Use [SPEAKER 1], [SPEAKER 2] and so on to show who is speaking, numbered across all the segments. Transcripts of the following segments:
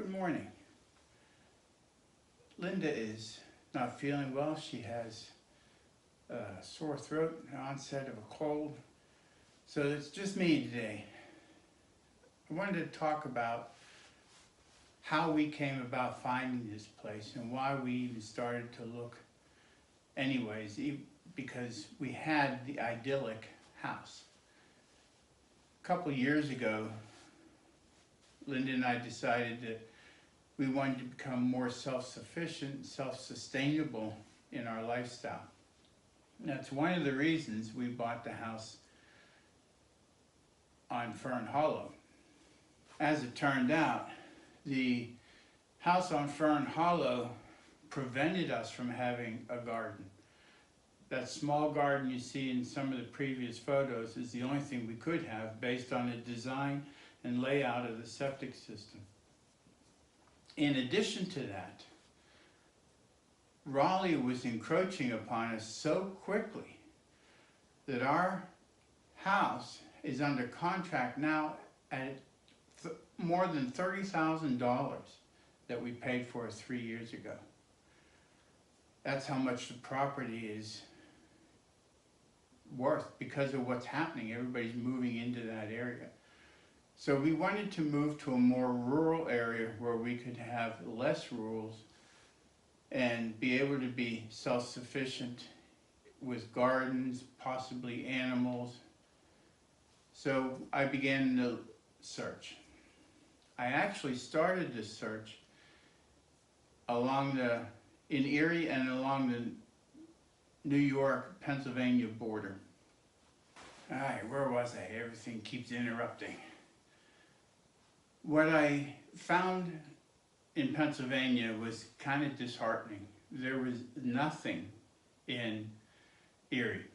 [SPEAKER 1] Good morning. Linda is not feeling well. She has a sore throat, an onset of a cold. So it's just me today. I wanted to talk about how we came about finding this place and why we even started to look anyways, because we had the idyllic house. A couple years ago, Linda and I decided that we wanted to become more self-sufficient, self-sustainable in our lifestyle. And that's one of the reasons we bought the house on Fern Hollow. As it turned out, the house on Fern Hollow prevented us from having a garden. That small garden you see in some of the previous photos is the only thing we could have based on the design and layout of the septic system. In addition to that, Raleigh was encroaching upon us so quickly that our house is under contract now at more than $30,000 that we paid for 3 years ago. That's how much the property is worth because of what's happening. Everybody's moving into that area. So we wanted to move to a more rural area where we could have less rules and be able to be self-sufficient with gardens, possibly animals. So I began the search. I actually started this search in Erie and along the New York-Pennsylvania border. All right, where was I? Everything keeps interrupting. What I found in Pennsylvania was kind of disheartening. There was nothing in Erie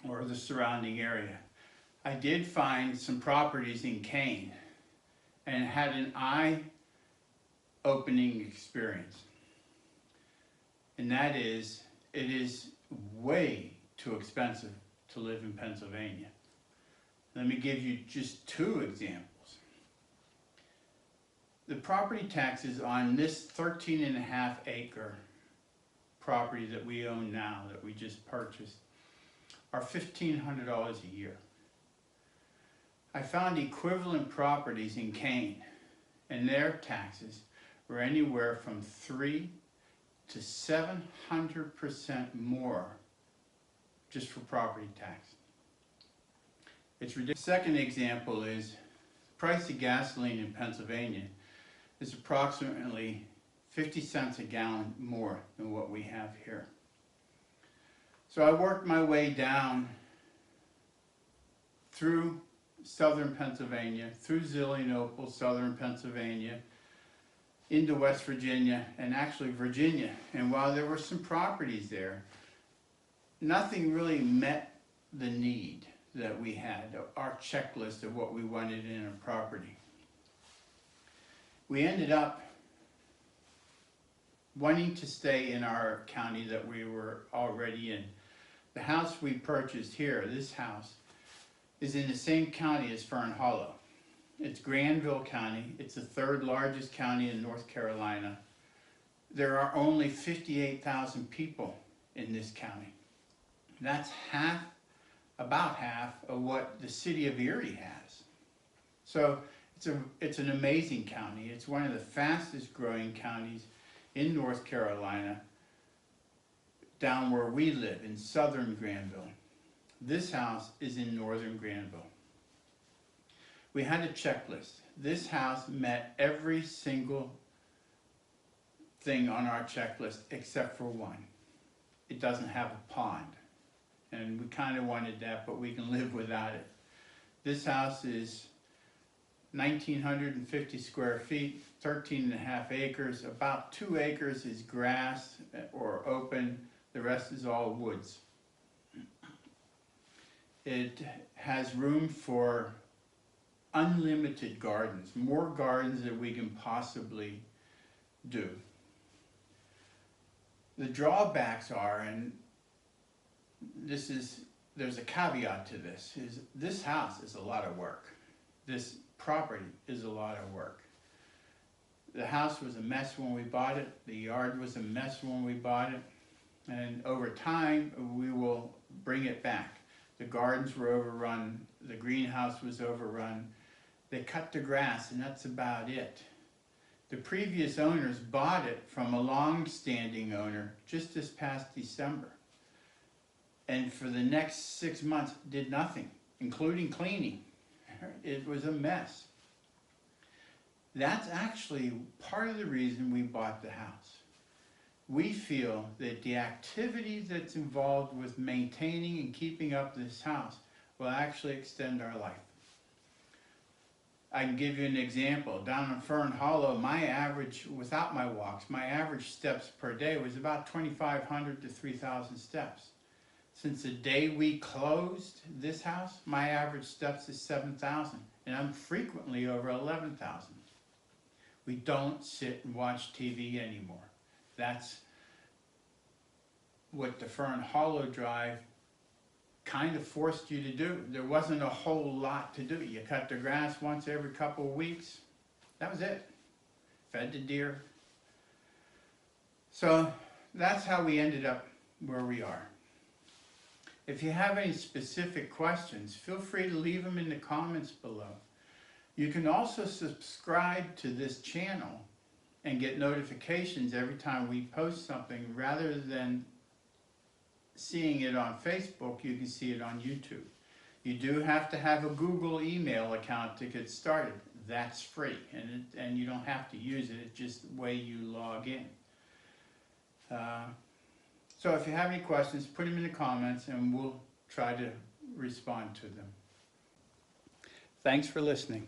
[SPEAKER 1] or the surrounding area. I did find some properties in Kane and had an eye-opening experience. And that is, it is way too expensive to live in Pennsylvania. Let me give you just two examples. The property taxes on this 13.5 acre property that we own now, that we just purchased, are $1,500 a year. I found equivalent properties in Kane, and their taxes were anywhere from 300 to 700% more just for property tax. It's ridiculous. Second example is the price of gasoline in Pennsylvania is approximately 50 cents a gallon more than what we have here. So I worked my way down through southern Pennsylvania, through Zelienople, southern Pennsylvania, into West Virginia, and actually Virginia. And while there were some properties there, nothing really met the need that we had, our checklist of what we wanted in a property. We ended up wanting to stay in our county that we were already in. The house we purchased here, this house, is in the same county as Fern Hollow. It's Granville County. It's the third largest county in North Carolina. There are only 58,000 people in this county. That's about half of what the city of Erie has. So it's an amazing county. It's one of the fastest growing counties in North Carolina, down where we live in southern Granville. This house is in northern Granville. We had a checklist. This house met every single thing on our checklist except for one. It doesn't have a pond. And we kind of wanted that, but we can live without it. This house is 1,950 square feet, 13.5 acres. About 2 acres is grass or open. The rest is all woods. It has room for unlimited gardens, more gardens than we can possibly do. The drawbacks are, and there's a caveat to this, is this house is a lot of work. This property is a lot of work. The house was a mess when we bought it. The yard was a mess when we bought it. And over time, we will bring it back. The gardens were overrun. The greenhouse was overrun. They cut the grass, and that's about it. The previous owners bought it from a long-standing owner just this past December. And for the next 6 months, did nothing, including cleaning. It was a mess. That's actually part of the reason we bought the house. We feel that the activity that's involved with maintaining and keeping up this house will actually extend our life. I can give you an example. Down in Fern Hollow, my average, without my walks, my average steps per day was about 2,500 to 3,000 steps. Since the day we closed this house, my average steps is 7,000, and I'm frequently over 11,000. We don't sit and watch TV anymore. That's what the Fern Hollow Drive kind of forced you to do. There wasn't a whole lot to do. You cut the grass once every couple of weeks. That was it. Fed the deer. So that's how we ended up where we are. If you have any specific questions, feel free to leave them in the comments below. You can also subscribe to this channel and get notifications every time we post something. Rather than seeing it on Facebook, you can see it on YouTube. You do have to have a Google email account to get started. That's free, and you don't have to use it. It's just the way you log in. So if you have any questions, put them in the comments and we'll try to respond to them. Thanks for listening.